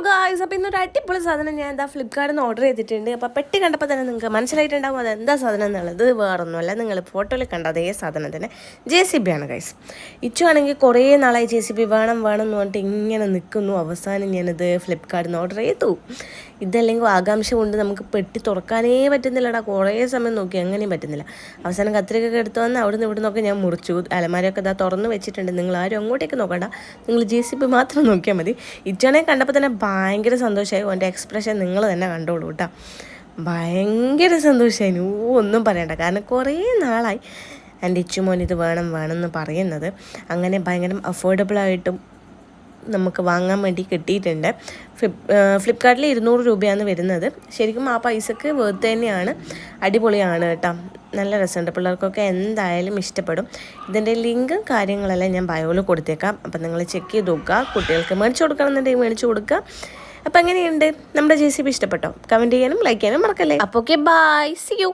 Guys, അപ്പോൾ ഇന്നൊരു അടിപൊളി സാധനം ഞാൻ എന്താ ഫ്ലിപ്കാർട്ടിൽ നിന്ന് ഓർഡർ ചെയ്തിട്ടുണ്ട്. അപ്പോൾ പെട്ടി കണ്ടപ്പോൾ തന്നെ നിങ്ങൾക്ക് മനസ്സിലായിട്ടുണ്ടാകും അത് എന്താ സാധനം എന്നുള്ളത്. വേറൊന്നുമല്ല, നിങ്ങൾ ഫോട്ടോയിൽ കണ്ട അതേ സാധനം തന്നെ JCB ആണ് ഗൈസ്. ഇച്ചു ആണെങ്കിൽ കുറേ നാളായി JCB വേണം എന്ന് പറഞ്ഞിട്ട് ഇങ്ങനെ നിൽക്കുന്നു. അവസാനം ഞാനത് ഫ്ലിപ്കാർട്ടിൽ നിന്ന് ഓർഡർ ചെയ്തു. ഇതല്ലെങ്കിൽ ആകാംക്ഷ കൊണ്ട് നമുക്ക് പെട്ടി തുറക്കാനേ പറ്റുന്നില്ലടാ. കുറേ സമയം നോക്കി അങ്ങനെയും പറ്റുന്നില്ല. അവസാനം കത്രികയൊക്കെ എടുത്ത് വന്ന് അവിടുന്ന് ഇവിടുന്നൊക്കെ ഞാൻ മുറിച്ചു. അലമാരയൊക്കെ ഇതാ തുറന്ന് വെച്ചിട്ടുണ്ട്. നിങ്ങൾ ആരും അങ്ങോട്ടേക്ക് നോക്കണ്ട, നിങ്ങൾ JCB മാത്രം നോക്കിയാൽ മതി. ഇച്ചാണെ കണ്ടപ്പോൾ തന്നെ ഭയങ്കര സന്തോഷമായി. എൻ്റെ എക്സ്പ്രഷൻ നിങ്ങൾ തന്നെ കണ്ടോളൂ കേട്ടോ. ഭയങ്കര സന്തോഷമായി, ഒന്നും പറയണ്ട. കാരണം കുറേ നാളായി എൻ്റെ ഇച്ചുമോൻ ഇത് വേണമെന്ന് പറയുന്നത്. അങ്ങനെ ഭയങ്കര അഫോർഡബിളായിട്ടും നമുക്ക് വാങ്ങാൻ വേണ്ടി കിട്ടിയിട്ടുണ്ട്. ഫ്ലിപ്കാർട്ടിൽ 200 രൂപയാണ് വരുന്നത്. ശരിക്കും ആ പൈസക്ക് വേർത്ത് തന്നെയാണ്. അടിപൊളിയാണ് കേട്ടോ, നല്ല രസമുണ്ട്. പിള്ളേർക്കൊക്കെ എന്തായാലും ഇഷ്ടപ്പെടും. ഇതിൻ്റെ ലിങ്കും കാര്യങ്ങളെല്ലാം ഞാൻ ബയോയിൽ കൊടുത്തേക്കാം. അപ്പം നിങ്ങൾ ചെക്ക് ചെയ്ത് നോക്കുക. കുട്ടികൾക്ക് മേടിച്ച് കൊടുക്കണമെന്നുണ്ടെങ്കിൽ മേടിച്ച് കൊടുക്കുക. അപ്പം എങ്ങനെയുണ്ട് നമ്മുടെ JCB? ഇഷ്ടപ്പെട്ടോ? കമൻറ്റ് ചെയ്യാനും ലൈക്ക് ചെയ്യാനും മറക്കല്ലേ. അപ്പോൾ ഓക്കെ, ബൈ, സീ യു.